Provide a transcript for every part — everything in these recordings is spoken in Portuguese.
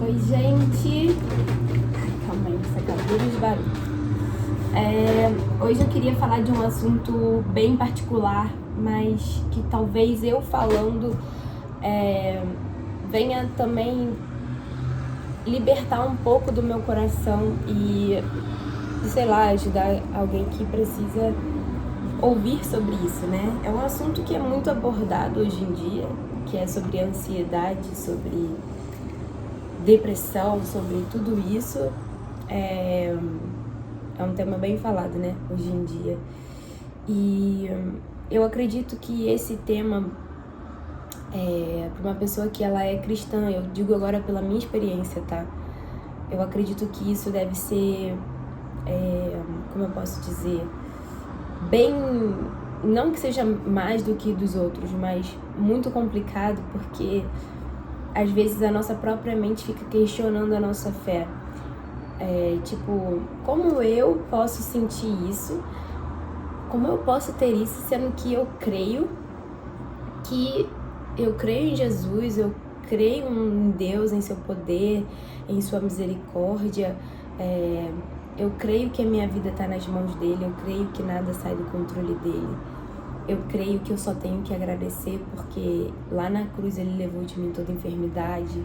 Oi, gente. Ai, calma aí, essa cadeira de barulho. Hoje eu queria falar de um assunto bem particular, mas que talvez eu falando venha também libertar um pouco do meu coração e, sei lá, ajudar alguém que precisa ouvir sobre isso, né? É um assunto que é muito abordado hoje em dia, que é sobre ansiedade, sobre depressão, sobre tudo isso. É um tema bem falado, né, hoje em dia. E eu acredito que esse tema, para uma pessoa que ela é cristã, eu digo agora pela minha experiência, tá? Eu acredito que isso deve ser, como eu posso dizer, bem, não que seja mais do que dos outros, mas muito complicado, porque às vezes a nossa própria mente fica questionando a nossa fé. Tipo, como eu posso sentir isso? Como eu posso ter isso, sendo que eu creio em Jesus, eu creio em Deus, em seu poder, em sua misericórdia. Eu creio que a minha vida está nas mãos dele, eu creio que nada sai do controle dele. Eu creio que eu só tenho que agradecer porque lá na cruz ele levou de mim toda enfermidade,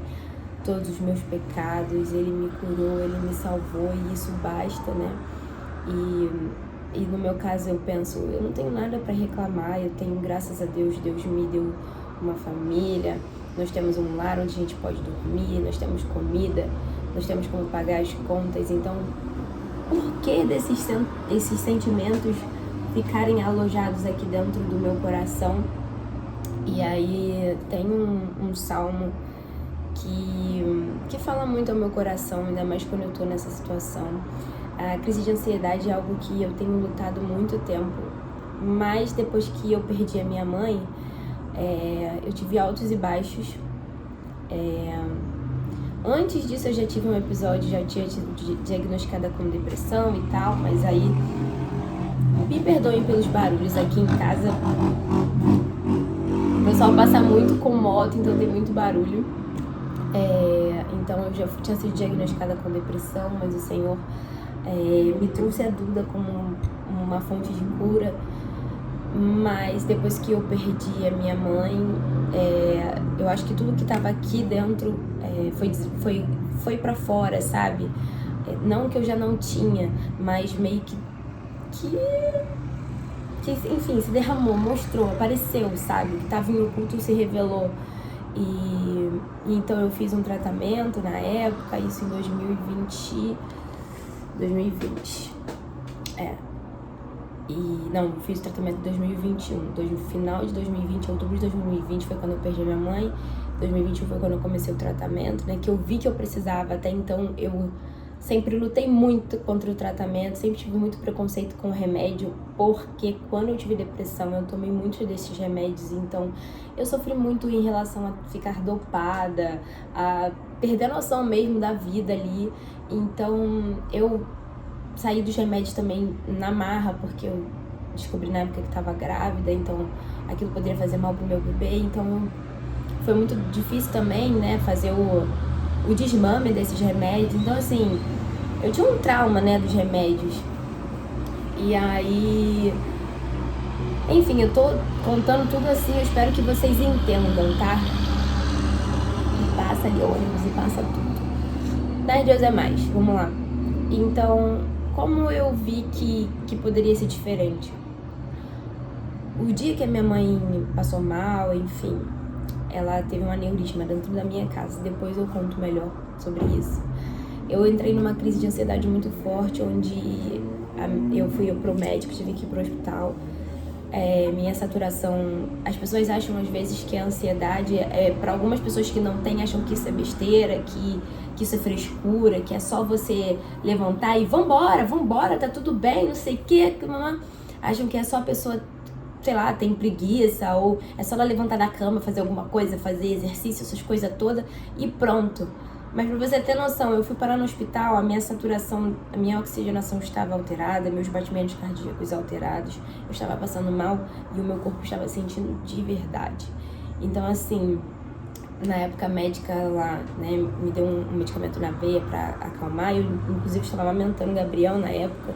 todos os meus pecados, ele me curou, ele me salvou e isso basta, né? E no meu caso eu penso, eu não tenho nada para reclamar, eu tenho, graças a Deus, Deus me deu uma família, nós temos um lar onde a gente pode dormir, nós temos comida, nós temos como pagar as contas, então por que esses sentimentos ficarem alojados aqui dentro do meu coração? E aí tem um salmo que fala muito ao meu coração, ainda mais quando eu tô nessa situação. A crise de ansiedade é algo que eu tenho lutado muito tempo, mas depois que eu perdi a minha mãe, eu tive altos e baixos. Antes disso eu já tive um episódio, já tinha sido diagnosticada com depressão e tal, mas aí me perdoem pelos barulhos aqui em casa. O pessoal passa muito com moto, então tem muito barulho. Então eu já tinha sido diagnosticada com depressão, mas o Senhor me trouxe a dúvida como uma fonte de cura. Mas depois que eu perdi a minha mãe, eu acho que tudo que estava aqui dentro foi pra fora, sabe? Não que eu já não tinha, mas meio que enfim, se derramou, mostrou, apareceu, sabe? O que estava em oculto se revelou. E então eu fiz um tratamento na época, isso em 2020. Eu fiz o tratamento em 2021. No final de 2020, outubro de 2020 foi quando eu perdi minha mãe. 2021 foi quando eu comecei o tratamento, né? Que eu vi que eu precisava. Até então eu sempre lutei muito contra o tratamento, sempre tive muito preconceito com o remédio, porque quando eu tive depressão eu tomei muitos desses remédios, então eu sofri muito em relação a ficar dopada, a perder a noção mesmo da vida ali. Então eu saí dos remédios também na marra, porque eu descobri na época que estava grávida, então aquilo poderia fazer mal pro meu bebê, então foi muito difícil também, né, fazer o desmame desses remédios. Então assim, eu tinha um trauma, né, dos remédios. E aí, enfim, eu tô contando tudo assim, eu espero que vocês entendam, tá? E passa ali ônibus e passa tudo. 10 Deus é mais, vamos lá. Então, como eu vi que poderia ser diferente? O dia que a minha mãe passou mal, enfim, ela teve um aneurisma dentro da minha casa. Depois eu conto melhor sobre isso. Eu entrei numa crise de ansiedade muito forte, onde eu fui pro médico, tive que ir pro hospital. Minha saturação, as pessoas acham às vezes que a ansiedade, para algumas pessoas que não têm, acham que isso é besteira, que isso é frescura, que é só você levantar e vambora, tá tudo bem, não sei o que, acham que é só a pessoa, sei lá, tem preguiça, ou é só ela levantar da cama, fazer alguma coisa, fazer exercício, essas coisas todas e pronto. Mas pra você ter noção, eu fui parar no hospital, a minha saturação, a minha oxigenação estava alterada, meus batimentos cardíacos alterados, eu estava passando mal e o meu corpo estava sentindo de verdade. Então assim, na época a médica lá, né, me deu um medicamento na veia pra acalmar. Eu, inclusive, estava amamentando o Gabriel na época,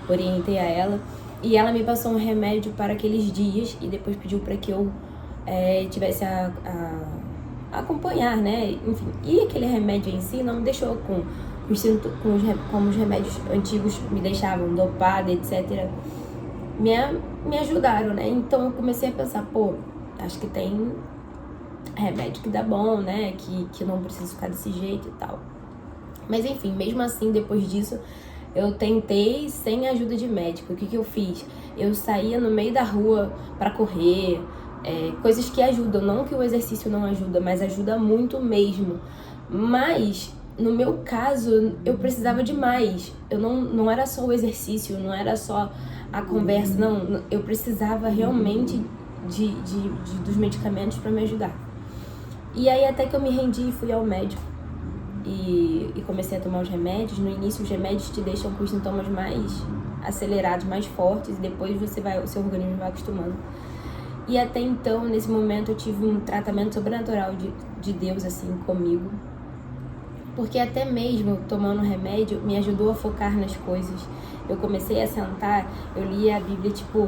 orientei a ela. E ela me passou um remédio para aqueles dias e depois pediu para que eu tivesse a acompanhar, né? Enfim, e aquele remédio em si não me deixou como os remédios antigos me deixavam, dopada, etc. Me ajudaram, né? Então eu comecei a pensar, pô, acho que tem remédio que dá bom, né? Que eu não preciso ficar desse jeito e tal. Mas enfim, mesmo assim, depois disso, eu tentei sem ajuda de médico. O que eu fiz? Eu saía no meio da rua para correr, coisas que ajudam. Não que o exercício não ajuda, mas ajuda muito mesmo. Mas, no meu caso, eu precisava de mais. Eu não era só o exercício, não era só a conversa, não. Eu precisava realmente dos medicamentos para me ajudar. E aí até que eu me rendi e fui ao médico. E comecei a tomar os remédios. No início, os remédios te deixam com os sintomas mais acelerados, mais fortes, e depois o seu organismo vai acostumando. E até então, nesse momento, eu tive um tratamento sobrenatural de Deus, assim, comigo. Porque até mesmo tomando remédio, me ajudou a focar nas coisas. Eu comecei a sentar, eu lia a Bíblia, tipo,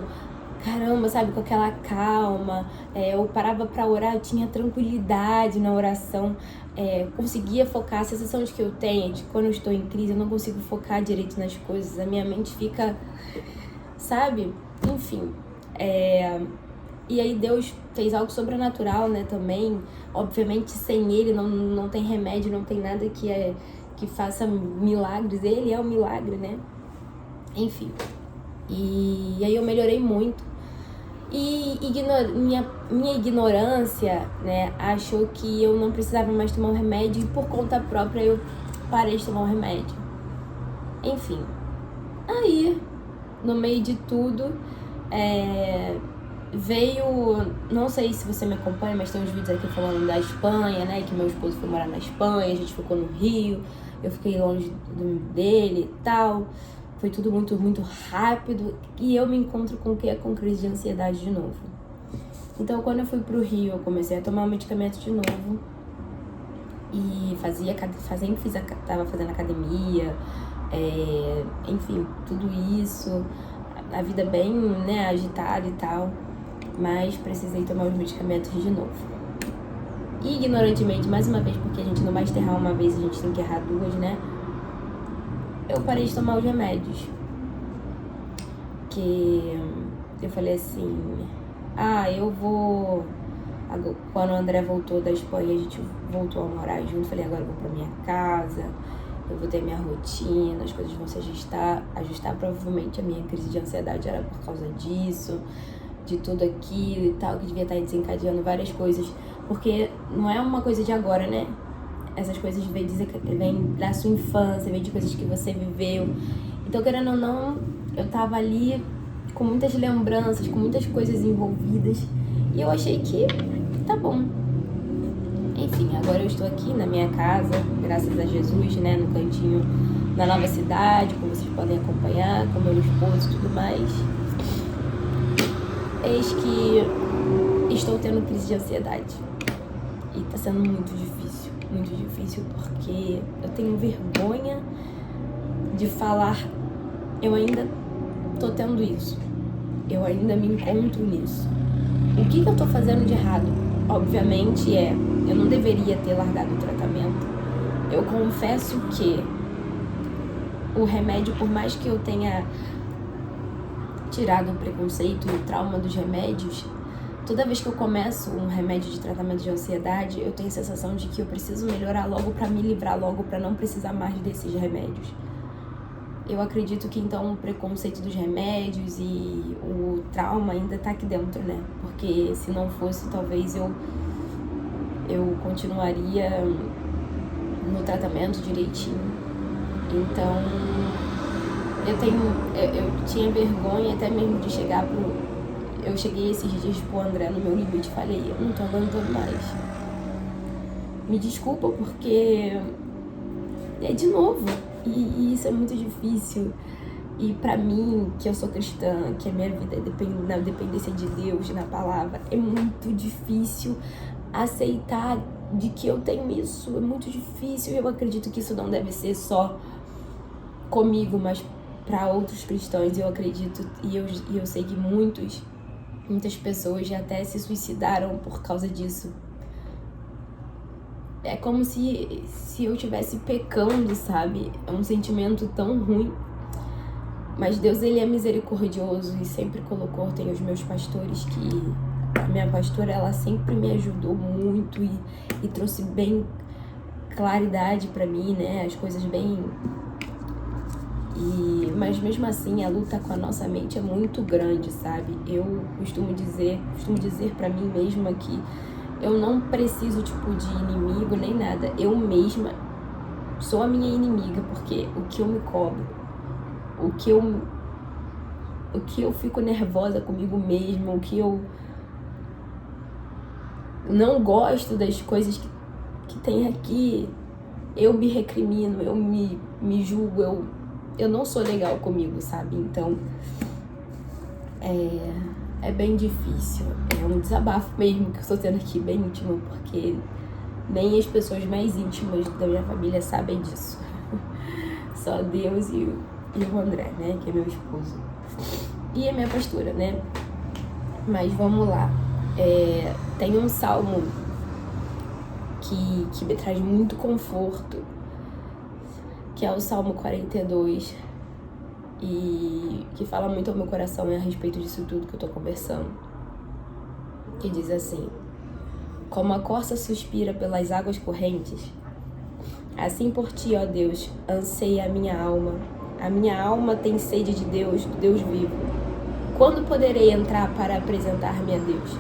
caramba, sabe, com aquela calma. Eu parava pra orar, eu tinha tranquilidade na oração. Conseguia focar. A sensação de que eu tenho, de quando eu estou em crise, eu não consigo focar direito nas coisas. A minha mente fica, sabe? Enfim. E aí Deus fez algo sobrenatural, né, também. Obviamente, sem Ele não tem remédio, não tem nada que faça milagres. Ele é o milagre, né? Enfim. E aí eu melhorei muito. E minha ignorância, né, achou que eu não precisava mais tomar um remédio, e por conta própria eu parei de tomar um remédio. Enfim. Aí, no meio de tudo, veio, não sei se você me acompanha, mas tem uns vídeos aqui falando da Espanha, né, que meu esposo foi morar na Espanha, a gente ficou no Rio, eu fiquei longe dele e tal. Foi tudo muito, muito rápido, e eu me encontro com o que? Com crise de ansiedade de novo. Então, quando eu fui pro Rio, eu comecei a tomar o medicamento de novo. E tava fazendo academia, enfim, tudo isso. A vida bem, né, agitada e tal. Mas precisei tomar os medicamentos de novo. E, ignorantemente, mais uma vez, porque a gente não vai errar uma vez, a gente tem que errar duas, né? Eu parei de tomar os remédios. Que eu falei assim, eu vou... Quando o André voltou da Espanha, a gente voltou a morar junto. Falei, agora eu vou pra minha casa, eu vou ter minha rotina, as coisas vão se ajustar. Provavelmente a minha crise de ansiedade era por causa disso, de tudo aquilo e tal, que devia estar desencadeando várias coisas. Porque não é uma coisa de agora, né? Essas coisas vêm da sua infância, vêm de coisas que você viveu. Então, querendo ou não, eu tava ali com muitas lembranças, com muitas coisas envolvidas. E eu achei que tá bom. Enfim, agora eu estou aqui na minha casa, graças a Jesus, né? No cantinho da nova cidade, como vocês podem acompanhar, com meu esposo e tudo mais. Eis que estou tendo crise de ansiedade. E tá sendo muito difícil, porque eu tenho vergonha de falar. Eu ainda tô tendo isso. Eu ainda me encontro nisso. O que eu tô fazendo de errado? Obviamente eu não deveria ter largado o tratamento. Eu confesso que o remédio, por mais que eu tenha tirado o preconceito e o trauma dos remédios, toda vez que eu começo um remédio de tratamento de ansiedade, eu tenho a sensação de que eu preciso melhorar logo pra me livrar logo, pra não precisar mais desses remédios. Eu acredito que então o preconceito dos remédios e o trauma ainda tá aqui dentro, né? Porque se não fosse, talvez eu continuaria no tratamento direitinho. Então, eu tinha vergonha até mesmo de chegar eu cheguei esses dias pro André no meu limite e falei, eu não tô aguentando mais. Me desculpa, porque de novo, e isso é muito difícil. E pra mim, que eu sou cristã, que a minha vida na dependência de Deus, na palavra, é muito difícil aceitar de que eu tenho isso, é muito difícil. Eu acredito que isso não deve ser só comigo, mas para outros cristãos. Eu acredito e eu sei que muitas pessoas já até se suicidaram por causa disso. É como se eu estivesse pecando, sabe? É um sentimento tão ruim. Mas Deus, ele é misericordioso e sempre colocou, tem os meus pastores que... A minha pastora, ela sempre me ajudou muito e trouxe bem claridade pra mim, né? As coisas bem... Mas mesmo assim, a luta com a nossa mente é muito grande, sabe? Eu costumo dizer pra mim mesma que eu não preciso, tipo, de inimigo nem nada. Eu mesma sou a minha inimiga, porque o que eu me cobro, o que eu fico nervosa comigo mesma, o que eu não gosto das coisas que tem aqui, eu me recrimino, eu me julgo, eu não sou legal comigo, sabe? Então, é bem difícil. É um desabafo mesmo que eu estou tendo aqui, bem íntimo, porque nem as pessoas mais íntimas da minha família sabem disso. Só Deus e o André, né? Que é meu esposo. E a minha pastora, né? Mas vamos lá. Tem um salmo que me traz muito conforto, que é o Salmo 42, e que fala muito ao meu coração a respeito disso tudo que eu tô conversando. Que diz assim: como a corça suspira pelas águas correntes, assim por ti, ó Deus, anseia a minha alma. A minha alma tem sede de Deus, do Deus vivo. Quando poderei entrar para apresentar-me a Deus?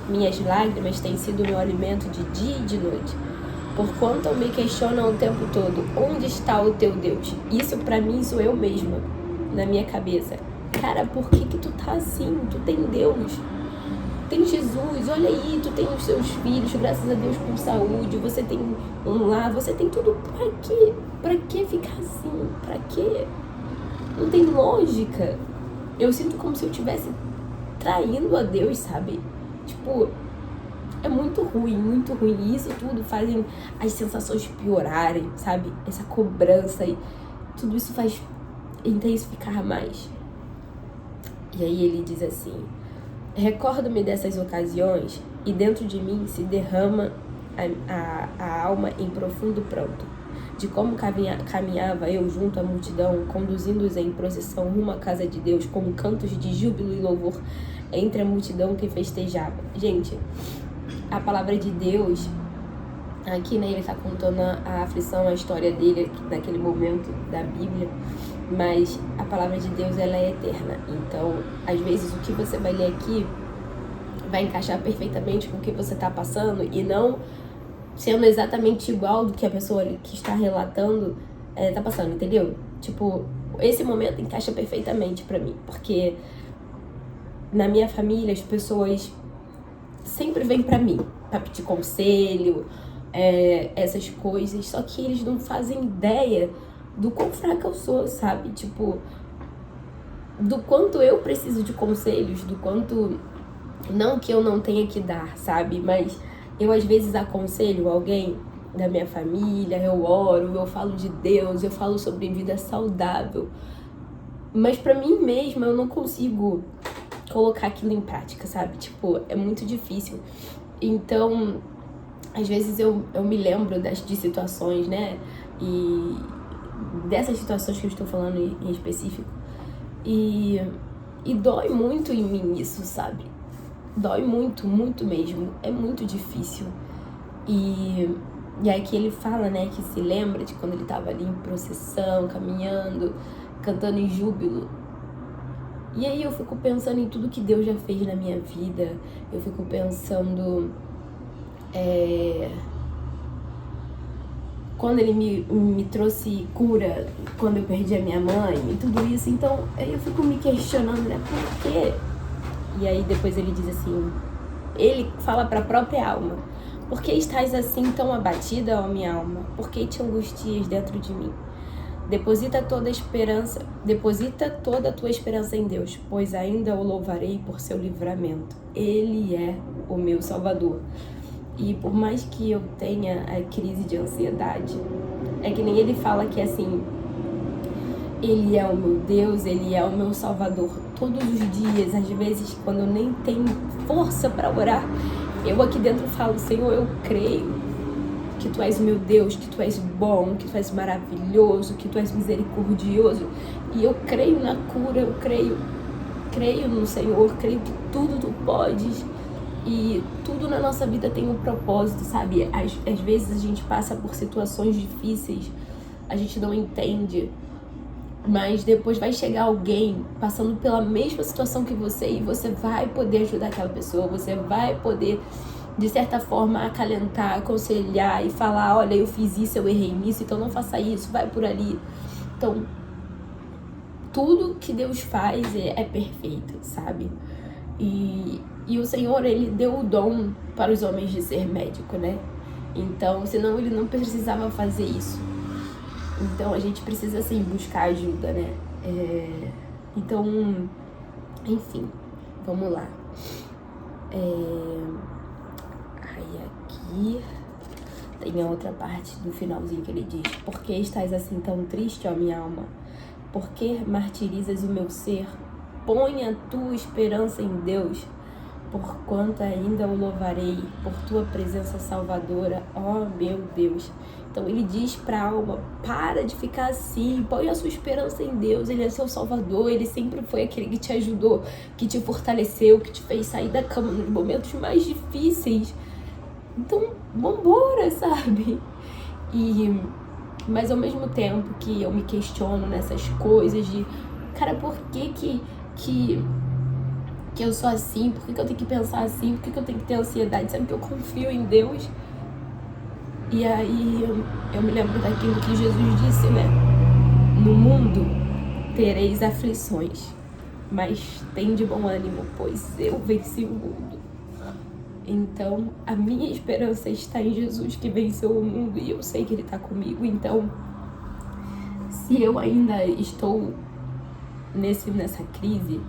Minhas lágrimas têm sido meu alimento de dia e de noite. Porquanto me questionam o tempo todo: onde está o teu Deus? Isso pra mim sou eu mesma, na minha cabeça. Cara, por que tu tá assim? Tu tem Deus, tem Jesus, olha aí, tu tem os seus filhos, graças a Deus, com saúde, você tem um lar, você tem tudo. Pra quê? Pra que ficar assim? Pra quê? Não tem lógica. Eu sinto como se eu estivesse traindo a Deus, sabe? Tipo, é muito ruim, muito ruim. E isso tudo fazem as sensações piorarem, sabe? Essa cobrança e tudo isso faz intensificar mais. E aí ele diz assim: recordo-me dessas ocasiões e dentro de mim se derrama a alma em profundo pranto, de como caminhava eu junto à multidão, conduzindo-os em procissão rumo à casa de Deus, com cantos de júbilo e louvor entre a multidão que festejava. Gente, a palavra de Deus, aqui, né, ele está contando a aflição, a história dele naquele momento da Bíblia, mas a palavra de Deus, ela é eterna. Então, às vezes, o que você vai ler aqui vai encaixar perfeitamente com o que você está passando e não sendo exatamente igual do que a pessoa que está relatando tá passando, entendeu? Tipo, esse momento encaixa perfeitamente pra mim, porque na minha família as pessoas sempre vêm pra mim pra pedir conselho, essas coisas, só que eles não fazem ideia do quão fraca eu sou, sabe? Tipo, do quanto eu preciso de conselhos, do quanto, não que eu não tenha que dar, sabe? Mas eu às vezes aconselho alguém da minha família, eu oro, eu falo de Deus, eu falo sobre vida saudável, mas pra mim mesma eu não consigo colocar aquilo em prática, sabe? Tipo, é muito difícil. Então, às vezes eu me lembro de situações, né? E dessas situações que eu estou falando em específico, e dói muito em mim isso, sabe? Dói muito, muito mesmo. É muito difícil. E aqui ele fala, né, que se lembra de quando ele tava ali em procissão, caminhando, cantando em júbilo. E aí eu fico pensando em tudo que Deus já fez na minha vida. Eu fico pensando quando ele me trouxe cura, quando eu perdi a minha mãe e tudo isso. Então eu fico me questionando, né, por quê? E aí depois ele diz assim, ele fala para a própria alma: por que estás assim tão abatida, ó minha alma? Por que te angustias dentro de mim? Deposita toda a tua esperança em Deus, pois ainda o louvarei por seu livramento. Ele é o meu Salvador. E por mais que eu tenha a crise de ansiedade, é que nem ele fala que assim, ele é o meu Deus, ele é o meu Salvador todos os dias. Às vezes, quando eu nem tenho força para orar, eu aqui dentro falo, Senhor, eu creio que Tu és o meu Deus, que Tu és bom, que Tu és maravilhoso, que Tu és misericordioso. E eu creio na cura, eu creio no Senhor, creio que tudo Tu podes. E tudo na nossa vida tem um propósito, sabe? Às vezes a gente passa por situações difíceis, a gente não entende, mas depois vai chegar alguém passando pela mesma situação que você e você vai poder ajudar aquela pessoa, você vai poder, de certa forma, acalentar, aconselhar e falar, olha, eu fiz isso, eu errei nisso, então não faça isso, vai por ali. Então, tudo que Deus faz é perfeito, sabe? E o Senhor, Ele deu o dom para os homens de ser médico, né? Então, senão Ele não precisava fazer isso. Então, a gente precisa, assim, buscar ajuda, né? Então, enfim, vamos lá. Aí aqui tem a outra parte do finalzinho que ele diz: por que estás assim tão triste, ó minha alma? Por que martirizas o meu ser? Põe a tua esperança em Deus, porquanto ainda o louvarei por tua presença salvadora, ó meu Deus. Então ele diz para a alma, para de ficar assim, põe a sua esperança em Deus, Ele é seu Salvador, Ele sempre foi aquele que te ajudou, que te fortaleceu, que te fez sair da cama nos momentos mais difíceis. Então, vambora, sabe? Mas ao mesmo tempo que eu me questiono nessas coisas de, cara, por que eu sou assim? Por que eu tenho que pensar assim? Por que eu tenho que ter ansiedade? Sabe que eu confio em Deus? E aí eu me lembro daquilo que Jesus disse, né? No mundo tereis aflições, mas tem de bom ânimo, pois eu venci o mundo. Então, a minha esperança está em Jesus, que venceu o mundo, e eu sei que Ele está comigo. Então, se eu ainda estou nessa crise,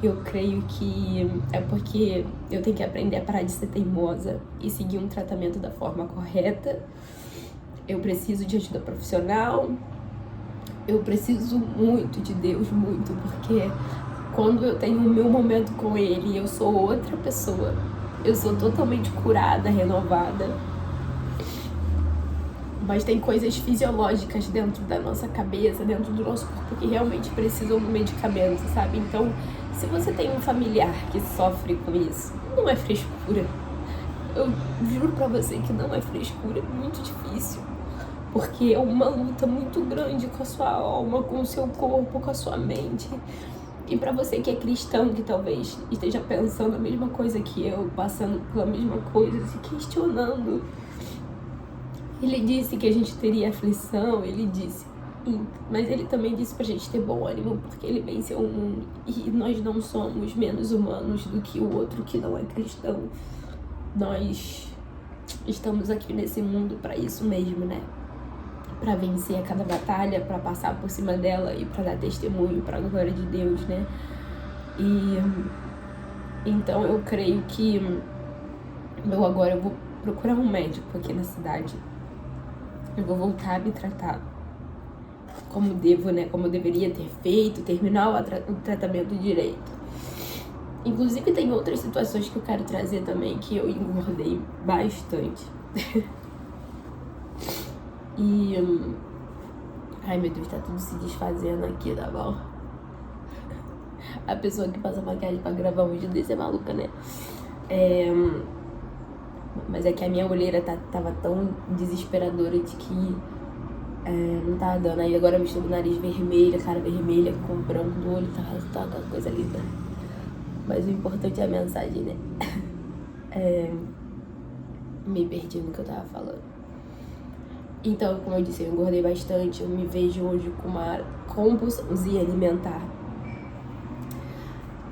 eu creio que é porque eu tenho que aprender a parar de ser teimosa e seguir um tratamento da forma correta. Eu preciso de ajuda profissional, eu preciso muito de Deus, muito, porque quando eu tenho o meu momento com Ele, eu sou outra pessoa. Eu sou totalmente curada, renovada. Mas tem coisas fisiológicas dentro da nossa cabeça, dentro do nosso corpo, que realmente precisam do medicamento, sabe? Então, se você tem um familiar que sofre com isso, não é frescura. Eu juro pra você que não é frescura, é muito difícil. Porque é uma luta muito grande com a sua alma, com o seu corpo, com a sua mente. E pra você que é cristão, que talvez esteja pensando a mesma coisa que eu, passando pela mesma coisa, se questionando. Ele disse que a gente teria aflição, ele disse. Mas ele também disse pra gente ter bom ânimo, porque ele venceu o mundo. E nós não somos menos humanos do que o outro que não é cristão. Nós estamos aqui nesse mundo pra isso mesmo, né? Pra vencer a cada batalha, pra passar por cima dela e pra dar testemunho pra glória de Deus, né? Então eu creio que agora eu vou procurar um médico aqui na cidade. Eu vou voltar a me tratar como devo, né? Como eu deveria ter feito, terminar o tratamento direito. Inclusive tem outras situações que eu quero trazer também, que eu engordei bastante. Ai meu Deus, tá tudo se desfazendo aqui, tá bom? A pessoa que passa maquiagem pra gravar um vídeo desse é maluca, né? Mas é que a minha olheira tava tão desesperadora de que não tava dando. Aí agora eu estou com o nariz vermelho, cara vermelha, com branco no olho, tá uma coisa linda. Mas o importante é a mensagem, né? Me perdi no que eu tava falando. Então, como eu disse, eu engordei bastante. Eu me vejo hoje com uma compulsãozinha alimentar.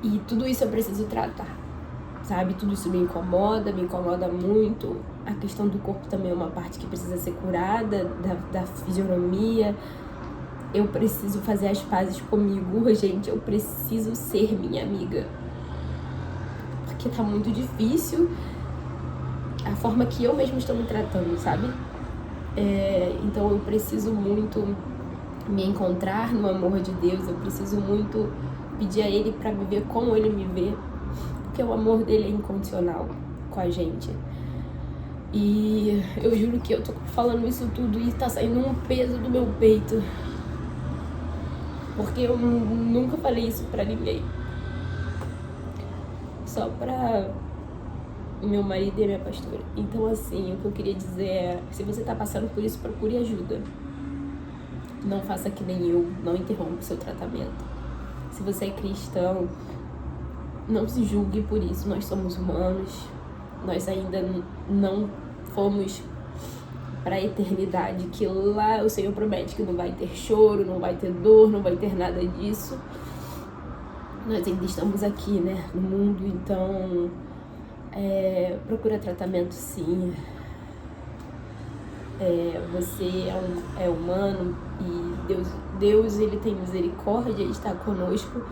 E tudo isso eu preciso tratar, sabe? Tudo isso me incomoda muito. A questão do corpo também é uma parte que precisa ser curada, da fisionomia. Eu preciso fazer as pazes comigo, gente. Eu preciso ser minha amiga. Porque tá muito difícil. a forma que eu mesma estou me tratando, sabe? Então eu preciso muito me encontrar no amor de Deus, eu preciso muito pedir a Ele para me ver como Ele me vê, porque o amor dele é incondicional com a gente. E eu juro que eu tô falando isso tudo e tá saindo um peso do meu peito, porque eu nunca falei isso pra ninguém, só pra meu marido e a minha pastora. Então assim, o que eu queria dizer é, se você tá passando por isso, procure ajuda. Não faça que nem eu, não interrompa o seu tratamento. Se você é cristão, não se julgue por isso, nós somos humanos, nós ainda não fomos para a eternidade, que lá o Senhor promete que não vai ter choro, não vai ter dor, não vai ter nada disso. Nós ainda estamos aqui, né, no mundo, então procura tratamento sim. Você é humano e Deus ele tem misericórdia, ele está conosco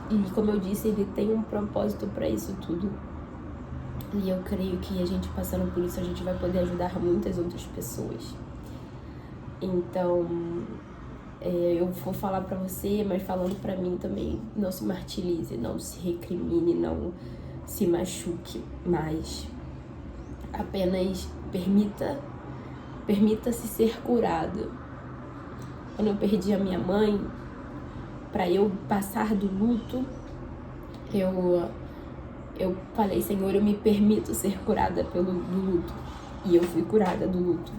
e, como eu disse, ele tem um propósito para isso tudo. E eu creio que a gente passando por isso, a gente vai poder ajudar muitas outras pessoas. Então, eu vou falar pra você, mas falando pra mim também, não se martirize, não se recrimine, não se machuque mais. Apenas permita-se ser curado. Quando eu perdi a minha mãe, pra eu passar do luto, eu falei, Senhor, eu me permito ser curada do luto. E eu fui curada do luto.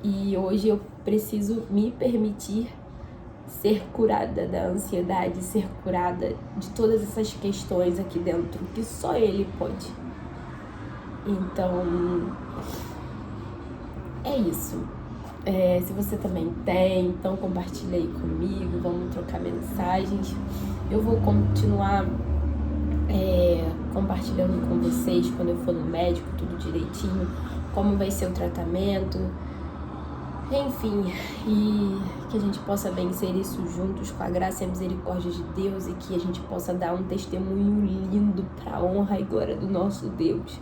E hoje eu preciso me permitir ser curada da ansiedade, ser curada de todas essas questões aqui dentro, que só Ele pode. Então, é isso. Se você também tem, então compartilha aí comigo, vamos trocar mensagens. Eu vou continuar compartilhando com vocês quando eu for no médico, tudo direitinho, como vai ser o tratamento, enfim, e que a gente possa vencer isso juntos com a graça e a misericórdia de Deus e que a gente possa dar um testemunho lindo para a honra e glória do nosso Deus,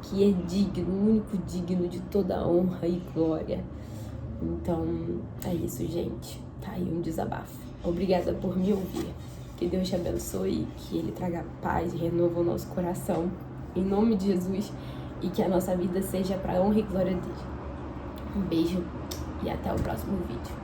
que é digno, o único digno de toda honra e glória. Então, é isso, gente. Tá aí um desabafo. Obrigada por me ouvir. Que Deus te abençoe, que Ele traga paz e renova o nosso coração. Em nome de Jesus. E que a nossa vida seja para a honra e glória dele. Um beijo e até o próximo vídeo.